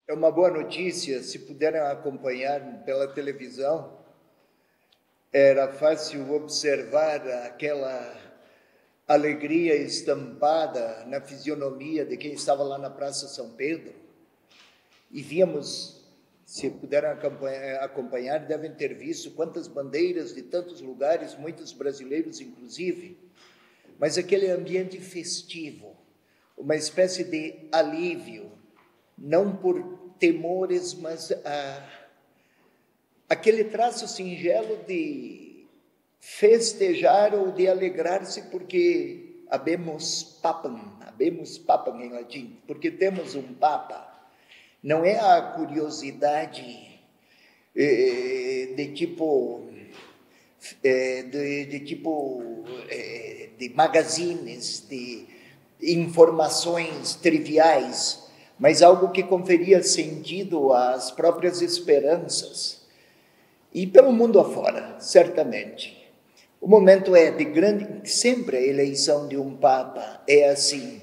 É uma boa notícia, se puderem acompanhar pela televisão, era fácil observar aquela alegria estampada na fisionomia de quem estava lá na Praça São Pedro. E víamos, se puderem acompanhar, devem ter visto quantas bandeiras de tantos lugares, muitos brasileiros inclusive, mas aquele ambiente festivo, uma espécie de alívio, não por temores, mas aquele traço singelo de festejar ou de alegrar-se porque habemos papam em latim, porque temos um Papa. Não é a curiosidade de magazines, de informações triviais, mas algo que conferia sentido às próprias esperanças. E pelo mundo afora, certamente. O momento é de grande... Sempre a eleição de um Papa é assim,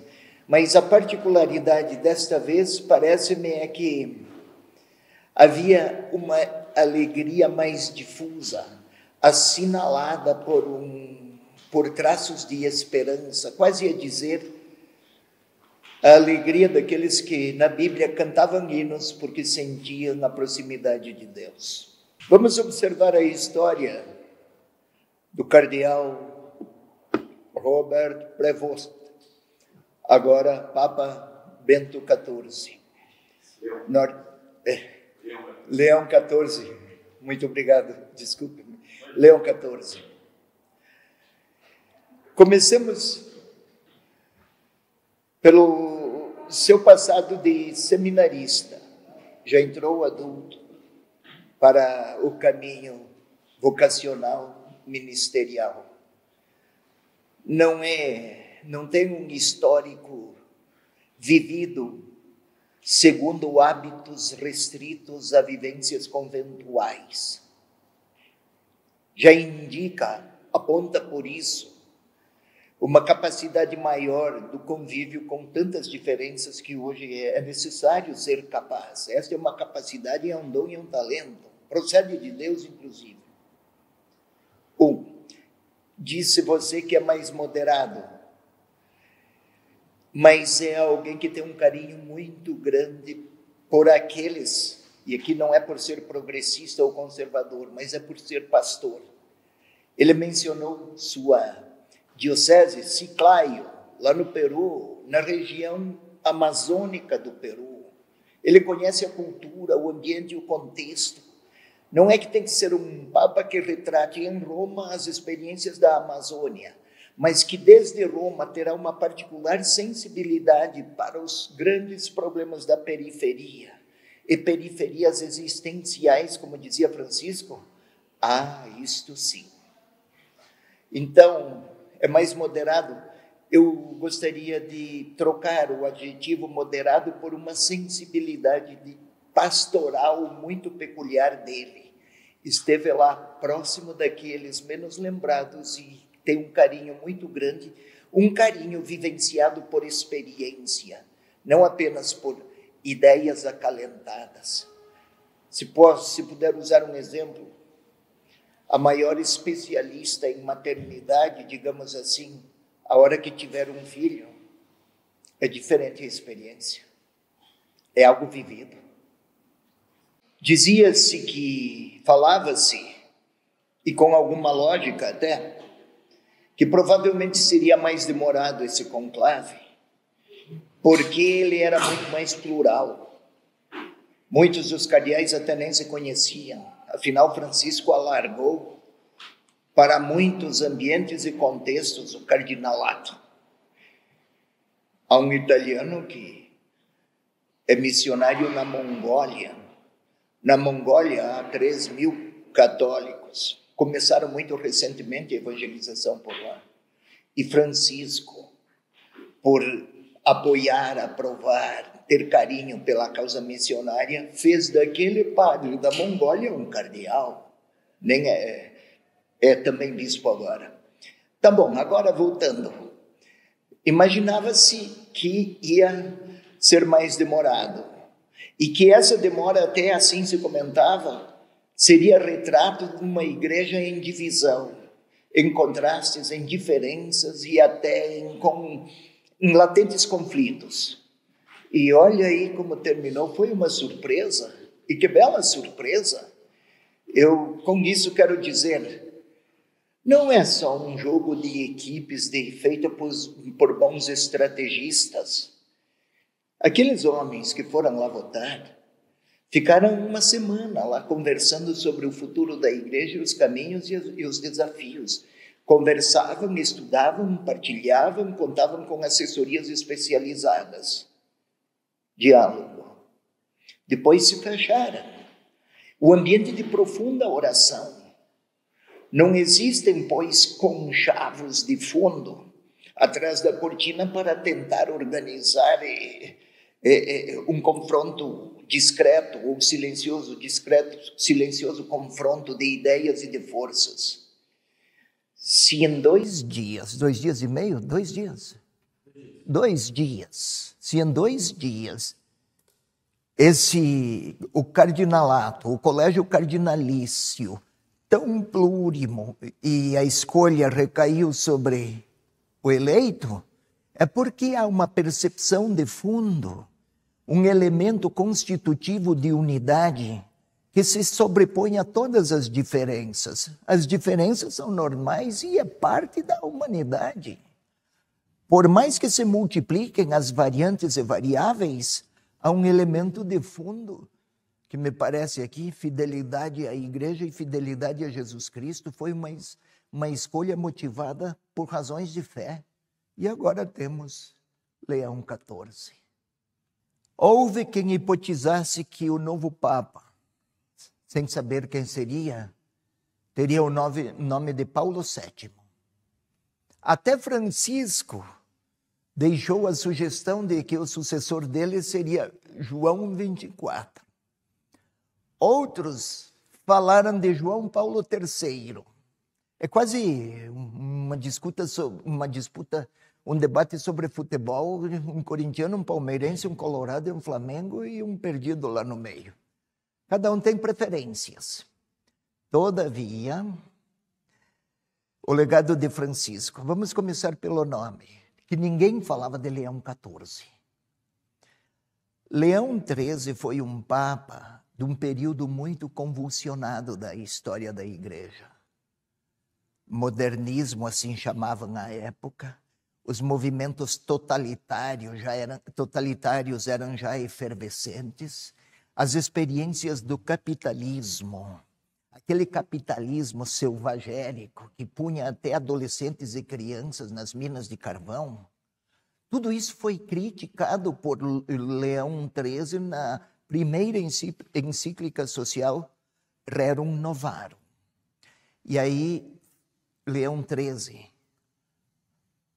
mas a particularidade desta vez, parece-me, é que havia uma alegria mais difusa, assinalada por traços de esperança, quase a dizer a alegria daqueles que na Bíblia cantavam hinos porque sentiam a proximidade de Deus. Vamos observar a história do cardeal Robert Prevost, agora Papa Bento XIV. Leão XIV, muito obrigado, desculpe-me. Leão XIV. Comecemos pelo seu passado de seminarista. Já entrou adulto para o caminho vocacional ministerial. Não tem um histórico vivido segundo hábitos restritos a vivências conventuais. Já indica, aponta por isso, uma capacidade maior do convívio com tantas diferenças que hoje é necessário ser capaz. Esta é uma capacidade, é um dom e um talento. Procede de Deus, inclusive. Disse você que é mais moderado, mas é alguém que tem um carinho muito grande por aqueles, e aqui não é por ser progressista ou conservador, mas é por ser pastor. Ele mencionou sua diocese, Chiclayo, lá no Peru, na região amazônica do Peru. Ele conhece a cultura, o ambiente e o contexto. Não é que tem que ser um Papa que retrate em Roma as experiências da Amazônia, mas que desde Roma terá uma particular sensibilidade para os grandes problemas da periferia, e periferias existenciais, como dizia Francisco. Isto sim. Então, é mais moderado. Eu gostaria de trocar o adjetivo moderado por uma sensibilidade pastoral muito peculiar dele. Esteve lá próximo daqueles menos lembrados e tem um carinho muito grande, um carinho vivenciado por experiência, não apenas por ideias acalentadas. Se puder usar um exemplo, a maior especialista em maternidade, digamos assim, a hora que tiver um filho, é diferente a experiência. É algo vivido. Falava-se, e com alguma lógica até, que provavelmente seria mais demorado esse conclave, porque ele era muito mais plural. Muitos dos cardeais até nem se conheciam. Afinal, Francisco alargou para muitos ambientes e contextos o cardinalato. Há um italiano que é missionário na Mongólia. Na Mongólia há 3.000 católicos. Começaram muito recentemente a evangelização por lá. E Francisco, por apoiar, aprovar, ter carinho pela causa missionária, fez daquele padre da Mongólia um cardeal. Nem é também bispo agora. Tá bom, agora voltando. Imaginava-se que ia ser mais demorado. e que essa demora, até assim se comentava, seria retrato de uma igreja em divisão, em contrastes, em diferenças e até em latentes conflitos. E olha aí como terminou, foi uma surpresa, e que bela surpresa. Eu, com isso, quero dizer, não é só um jogo de equipes feito por bons estrategistas. Aqueles homens que foram lá votar ficaram uma semana lá conversando sobre o futuro da igreja, os caminhos e os desafios. Conversavam, estudavam, partilhavam, contavam com assessorias especializadas. Diálogo. Depois se fecharam. O ambiente de profunda oração. Não existem, pois, conchavos de fundo atrás da cortina para tentar organizar um confronto discreto ou silencioso, silencioso confronto de ideias e de forças. Se em 2 dias, 2 dias e meio, 2 dias, 2 dias, se em 2 dias o cardinalato, o colégio cardinalício, tão plurimo, e a escolha recaiu sobre o eleito, é porque há uma percepção de fundo, um elemento constitutivo de unidade que se sobrepõe a todas as diferenças. As diferenças são normais e é parte da humanidade. Por mais que se multipliquem as variantes e variáveis, há um elemento de fundo que me parece aqui, fidelidade à igreja e fidelidade a Jesus Cristo, foi uma escolha motivada por razões de fé. E agora temos Leão XIV. Houve quem hipotizasse que o novo Papa, sem saber quem seria, teria o nome de Paulo VII. Até Francisco deixou a sugestão de que o sucessor dele seria João 24. Outros falaram de João Paulo III. É quase uma disputa, um debate sobre futebol, um corintiano, um palmeirense, um colorado, um Flamengo e um perdido lá no meio. Cada um tem preferências. Todavia, o legado de Francisco. Vamos começar pelo nome, que ninguém falava de Leão XIV. Leão XIII foi um papa de um período muito convulsionado da história da igreja. Modernismo, assim chamavam na época. Os movimentos totalitários eram já efervescentes. As experiências do capitalismo, aquele capitalismo selvagérico que punha até adolescentes e crianças nas minas de carvão, tudo isso foi criticado por Leão XIII na primeira encíclica social, Rerum Novarum. E aí, Leão XIII,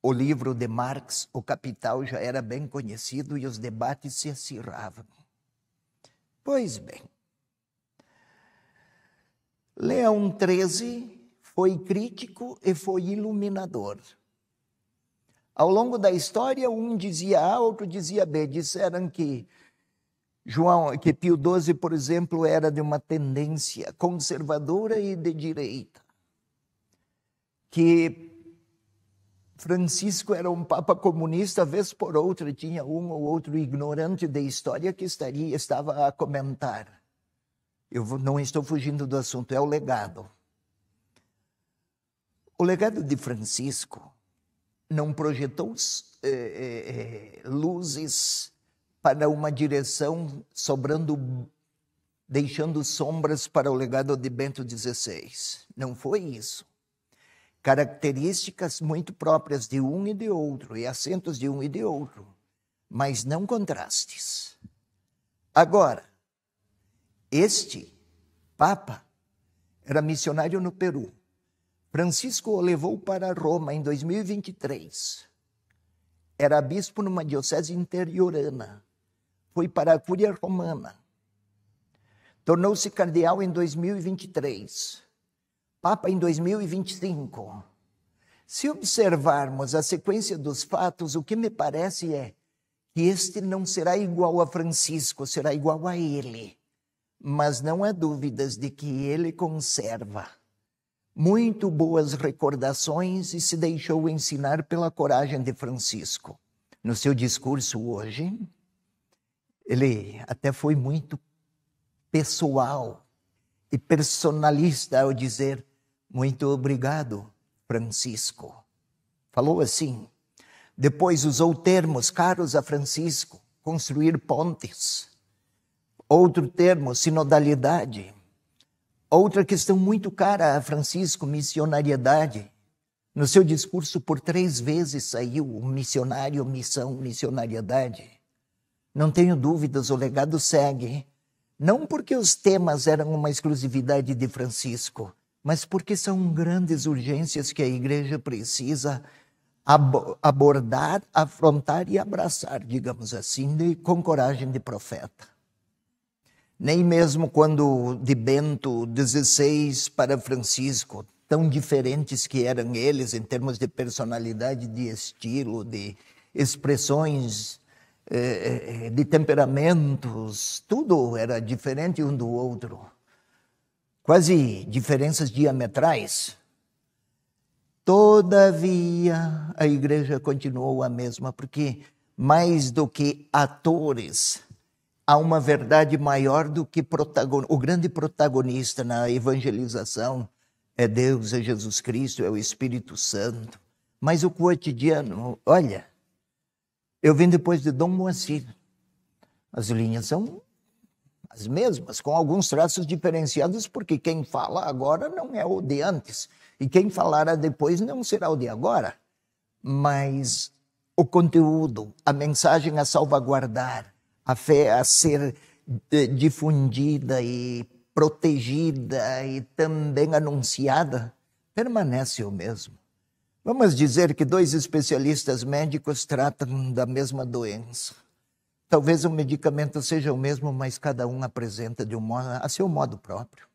o livro de Marx, O Capital, já era bem conhecido e os debates se acirravam. Pois bem, Leão XIII foi crítico e foi iluminador. Ao longo da história, um dizia A, outro dizia B. Disseram que Pio XII, por exemplo, era de uma tendência conservadora e de direita. Que Francisco era um papa comunista, vez por outra tinha um ou outro ignorante da história que estava a comentar. Eu não estou fugindo do assunto, é o legado. O legado de Francisco não projetou luzes para uma direção, deixando sombras para o legado de Bento XVI. Não foi isso. Características muito próprias de um e de outro, e acentos de um e de outro, mas não contrastes. Agora, este Papa era missionário no Peru. Francisco o levou para Roma em 2023. Era bispo numa diocese interiorana. Foi para a Cúria Romana. Tornou-se cardeal em 2023. Papa em 2025. Se observarmos a sequência dos fatos, o que me parece é que este não será igual a Francisco, será igual a ele. Mas não há dúvidas de que ele conserva muito boas recordações e se deixou ensinar pela coragem de Francisco. No seu discurso hoje, ele até foi muito pessoal e personalista ao dizer: muito obrigado, Francisco. Falou assim. Depois usou termos caros a Francisco: construir pontes. Outro termo, sinodalidade. Outra questão muito cara a Francisco, missionariedade. No seu discurso, por 3 vezes saiu o missionário, missão, missionariedade. Não tenho dúvidas, o legado segue. Não porque os temas eram uma exclusividade de Francisco, mas porque são grandes urgências que a igreja precisa abordar, afrontar e abraçar, digamos assim, com coragem de profeta. Nem mesmo quando de Bento XVI para Francisco, tão diferentes que eram eles em termos de personalidade, de estilo, de expressões, de temperamentos, tudo era diferente um do outro. Quase diferenças diametrais. Todavia, a igreja continuou a mesma, porque mais do que atores, há uma verdade maior do que o grande protagonista na evangelização é Deus, é Jesus Cristo, é o Espírito Santo. Mas o cotidiano, olha, eu vim depois de Dom Moacir. As linhas são as mesmas, com alguns traços diferenciados, porque quem fala agora não é o de antes. E quem falará depois não será o de agora. Mas o conteúdo, a mensagem a salvaguardar, a fé a ser difundida e protegida e também anunciada, permanece o mesmo. Vamos dizer que 2 especialistas médicos tratam da mesma doença. Talvez o medicamento seja o mesmo, mas cada um apresenta a seu modo próprio.